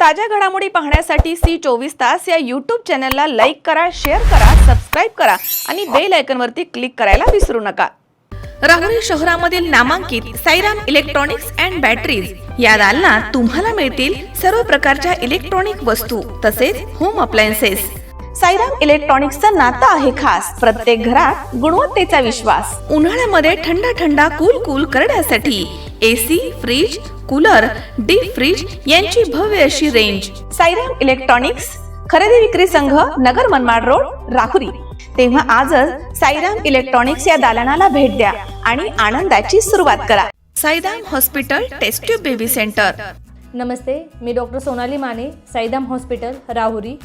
ताज्या घडामोडी पाहण्यासाठी सी 24 तास या यूट्यूब चॅनलला लाईक करा, शेअर करा, सबस्क्राईब करा आणि बेल आयकॉनवरती क्लिक करायला विसरू नका। राहुरी शहरामधील नामांकित साईराम इलेक्ट्रॉनिक्स अँड बॅटरीज या दालनात तुम्हाला मिळतील सर्व प्रकारच्या इलेक्ट्रॉनिक वस्तू तसेच होम अप्लायन्सेस। साईराम इलेक्ट्रॉनिक्सचं नातं आहे खास, प्रत्येक घरात गुणवत्तेचा विश्वास। उन्हाळ्यामध्ये थंड कूल करण्यासाठी AC, fridge, cooler, deep fridge यांची भव्य अशी रेंज। साईराम इलेक्ट्रॉनिक्स खरेदी विक्री संघ, नगर मनमाड रोड, राहुरी। तेव्हा आजच साईराम इलेक्ट्रॉनिक्स या दालनाला भेट द्या आणि आनंदाची सुरुवात करा। Sairam hospital test tube baby centre. नमस्ते, मी डॉक्टर सोनाली माने, साईराम हॉस्पिटल राहुरी,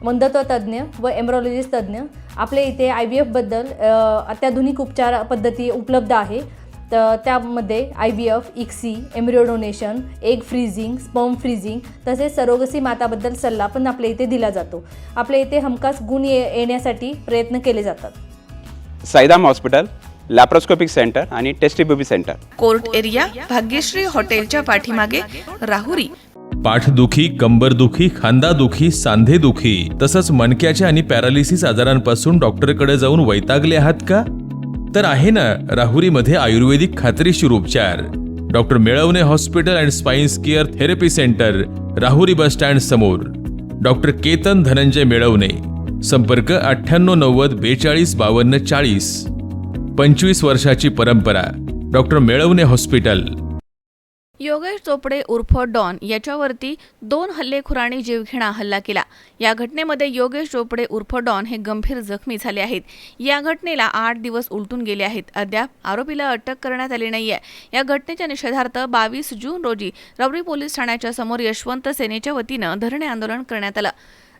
वंध्यत्व तज्ज्ञ व एम्ब्रॉलॉजिस्ट तज्ज्ञ। आपल्या इथे IVF बद्दल अत्याधुनिक उपचार पद्धती उपलब्ध आहे। तर त्यामध्ये IVF, ICSI, embryo donation, egg freezing, sperm freezing तसेच सरोगसी माताबद्दल सल्ला पण आपल्या इथे दिला जातो। आपल्या इथे हमखास गुण येण्यासाठी प्रयत्न केले जातात। साईराम हॉस्पिटल लॅप्रोस्कोपिक सेंटर आणि test baby centre, court area, Bhagyashree हॉटेलच्या पाठीमागे, राहुरी। पाठदुखी, कंबरदुखी, खांदादुखी, सांधेदुखी तसंच मणक्याच्या आणि पॅरालिसिस आजारांपासून डॉक्टरकडे जाऊन वैतागले आहात का? तर आहे ना राहुरीमध्ये आयुर्वेदिक खात्रीशीर उपचार। Doctor Melavane hospital and spines care therapy centre, Rahuri bus stand समोर। डॉक्टर केतन धनंजय मेळवणे, संपर्क 9890 42 52 40। 25 वर्षाची परंपरा, डॉक्टर मेळवणे हॉस्पिटल। योगेश चोपडे उर्फ डॉन याच्यावरती 2 हल्लेखोरांनी जीवघेणा हल्ला केला। या घटनेमध्ये योगेश चोपडे उर्फ डॉन हे गंभीर जखमी झाले आहेत। या घटनेला 8 दिवस उलटून गेले आहेत। अद्याप आरोपीला अटक करण्यात आली नाहीये। या घटनेच्या निषेधार्थ 22 जून रोजी राहुरी पोलीस ठाण्याच्या समोर यशवंत सेनेच्या वतीनं धरणे आंदोलन करण्यात आलं।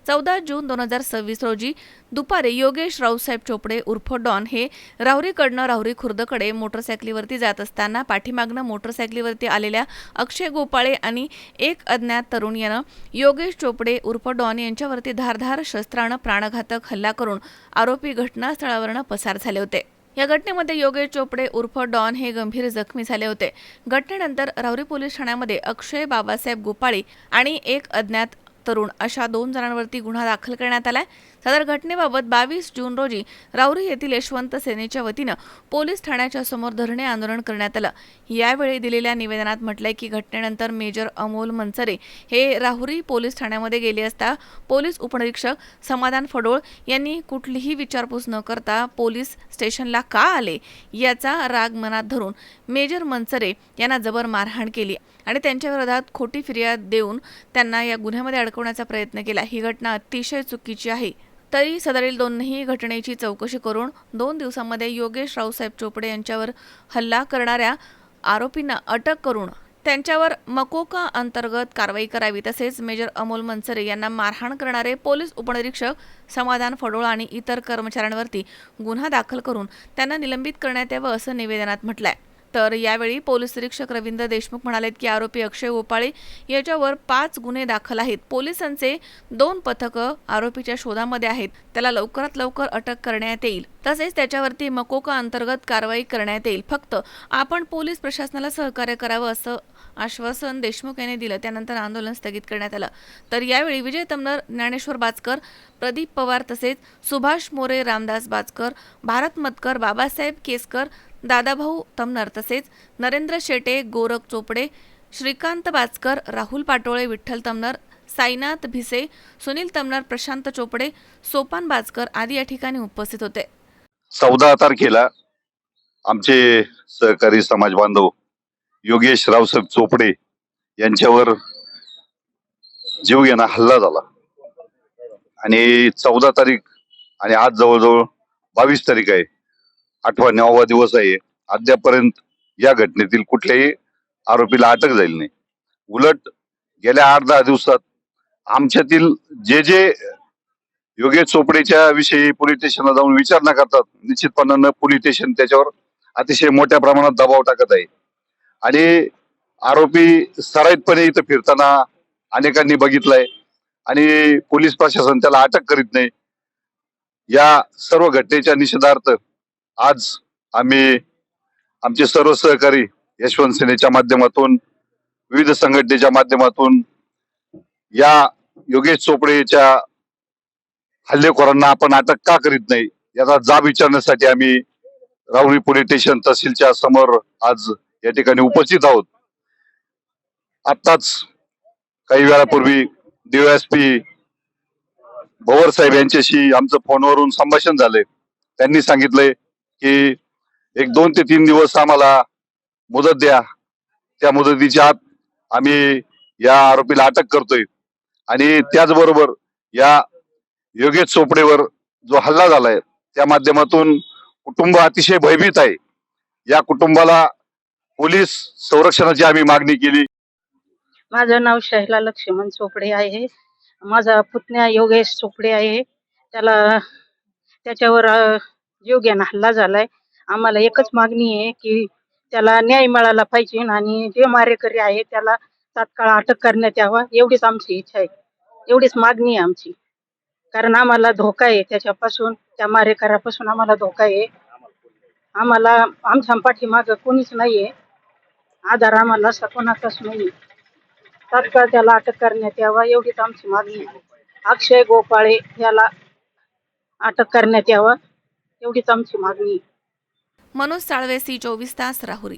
14 जून 2026 रोजी दुपारी योगेश रावसाहेब चोपडे उर्फ डॉन हे राहुरीकडनं राहुरी खुर्दकडे मोटरसायकलीवरती जात असताना पाठीमागनं मोटरसायकलीवरती आलेल्या अक्षय गोपाळे आणि एक अज्ञात तरुण यानं योगेश चोपडे उर्फ डॉन यांच्यावरती धारधार शस्त्रानं प्राणघातक हल्ला करून आरोपी घटनास्थळावरनं पसार झाले होते। या घटनेमध्ये योगेश चोपडे उर्फ डॉन हे गंभीर जखमी झाले होते। घटनेनंतर राहुरी पोलीस ठाण्यामध्ये अक्षय बाबासाहेब गोपाळे आणि एक अज्ञात तरुण अशा 2 जणांवरती गुन्हा दाखल करण्यात आलाय। सदर घटनेबाबत 22 जून रोजी राहुरी येथील यशवंत सेनेच्या वतीनं पोलीस ठाण्याच्या समोर धरणे आंदोलन करण्यात आलं। यावेळी दिलेल्या निवेदनात म्हटलंय की घटनेनंतर मेजर अमोल मनसरे हे राहुरी पोलीस ठाण्यामध्ये गेले असता पोलीस उपनिरीक्षक समाधान फडोळ यांनी कुठलीही विचारपूस न करता पोलीस स्टेशनला का आले याचा राग मनात धरून मेजर मनसरे यांना जबर मारहाण केली आणि त्यांच्या विरोधात खोटी फिर्याद देऊन त्यांना या गुन्ह्यामध्ये अडकवण्याचा प्रयत्न केला। ही घटना अतिशय चुकीची आहे। तरी सदरील दोन्ही घटनेची चौकशी करून 2 दिवसांमध्ये योगेश रावसाहेब चोपडे यांच्यावर हल्ला करणाऱ्या आरोपींना अटक करून त्यांच्यावर मकोका अंतर्गत कारवाई करावी। तसेच मेजर अमोल मनसरे यांना मारहाण करणारे पोलीस उपनिरीक्षक समाधान फडोळ आणि इतर कर्मचाऱ्यांवरती गुन्हा दाखल करून त्यांना निलंबित करण्यात यावं असं निवेदनात म्हटलंय। तर यावेळी पोलीस निरीक्षक रवींद्र देशमुख म्हणालेत की आरोपी अक्षय गोपाळे याच्यावर 5 गुन्हे दाखल आहेत। पोलिसांचे 2 पथकं आरोपीच्या शोधामध्ये आहेत। त्याला लवकरात लवकर अटक करण्यात येईल। तसेच त्याच्यावरती मकोका अंतर्गत कारवाई करण्यात येईल। फक्त आपण पोलीस प्रशासनाला सहकार्य करावं असं आश्वासन देशमुख यांनी दिलं। त्यानंतर आंदोलन स्थगित करण्यात आलं। तर यावेळी विजय तमनर, ज्ञानेश्वर बाचकर, प्रदीप पवार तसेच सुभाष मोरे, रामदास बाचकर, भारत मतकर, बाबासाहेब केसकर, दादाभाऊ तमनर तसेच नरेंद्र शेटे, गोरख चोपडे, श्रीकांत बाचकर, राहुल पाटोळे, विठ्ठल तमनर, साईनाथ भिसे, सुनील तमनर, प्रशांत चोपडे, सोपान बाचकर आदी या ठिकाणी उपस्थित होते। 14 तारखेला आमचे सहकारी समाज बांधव योगेश रावसाहेब चोपडे यांच्यावर जीवघेणा हल्ला झाला आणि 14 तारीख आणि आज जवळजवळ 22 तारीख आहे। 8वा 9वा दिवस आहे। अद्यापर्यंत या घटनेतील कुठल्याही आरोपीला अटक झाली नाही। उलट गेल्या 8-10 दिवसात आमच्यातील जे योगेश चोपडेच्या विषयी पोलीस स्टेशनला जाऊन विचारणा करतात, निश्चितपणानं पोलीस स्टेशन त्याच्यावर अतिशय मोठ्या प्रमाणात दबाव टाकत आहे आणि आरोपी सराईतपणे इथं फिरताना अनेकांनी बघितलंय आणि पोलीस प्रशासन त्याला अटक करीत नाही। या सर्व घटनेच्या निषेधार्थ आज आम्ही आमचे सर्व सहकारी यशवंत सेनेच्या माध्यमातून, विविध संघटनेच्या माध्यमातून या योगेश चोपडेच्या हल्लेखोरांना आपण अटक का करीत नाही याचा जाब विचारण्यासाठी आम्ही राहुरी पोलीस स्टेशन तहसीलच्या समोर आज या ठिकाणी उपस्थित आहोत. आत्ताच काही वेळापूर्वी DYSP भवर साहेब यांच्याशी आमचं फोनवरून संभाषण झालंय. त्यांनी सांगितलंय की 1-2 ते 3 दिवस आम्हाला मुदत द्या, त्या मुदतीच्या आत आम्ही या आरोपीला अटक करतोय. आणि त्याचबरोबर या योगेश चोपडेवर जो हल्ला झालाय त्या माध्यमातून कुटुंब अतिशय भयभीत आहे. या कुटुंबाला पोलीस संरक्षणाची आम्ही मागणी केली. माझं नाव शैला लक्ष्मण चोपडे आहे. माझा पुतण्या योगेश चोपडे आहे. त्याच्यावर जीवघेणा हल्ला झालाय. आम्हाला एकच मागणी आहे की त्याला न्याय मिळाला पाहिजे आणि जे मारेकरी आहे त्याला तात्काळ अटक करण्यात यावा, एवढीच आमची इच्छा आहे, एवढीच मागणी आहे आमची. कारण आम्हाला धोका आहे त्याच्यापासून, त्या मारेकऱ्यापासून आम्हाला धोका आहे. आम्हाला आमच्या पाठीमागं कोणीच नाहीये, आधार आम्हाला कोणाचाच नाही. तात्काळ त्याला अटक करण्यात यावा, एवढीच आमची मागणी आहे. अक्षय गोपाळे याला अटक करण्यात यावा, एवढीच आमची मागणी आहे. मनोज साळवे, C24 तास, राहुरी.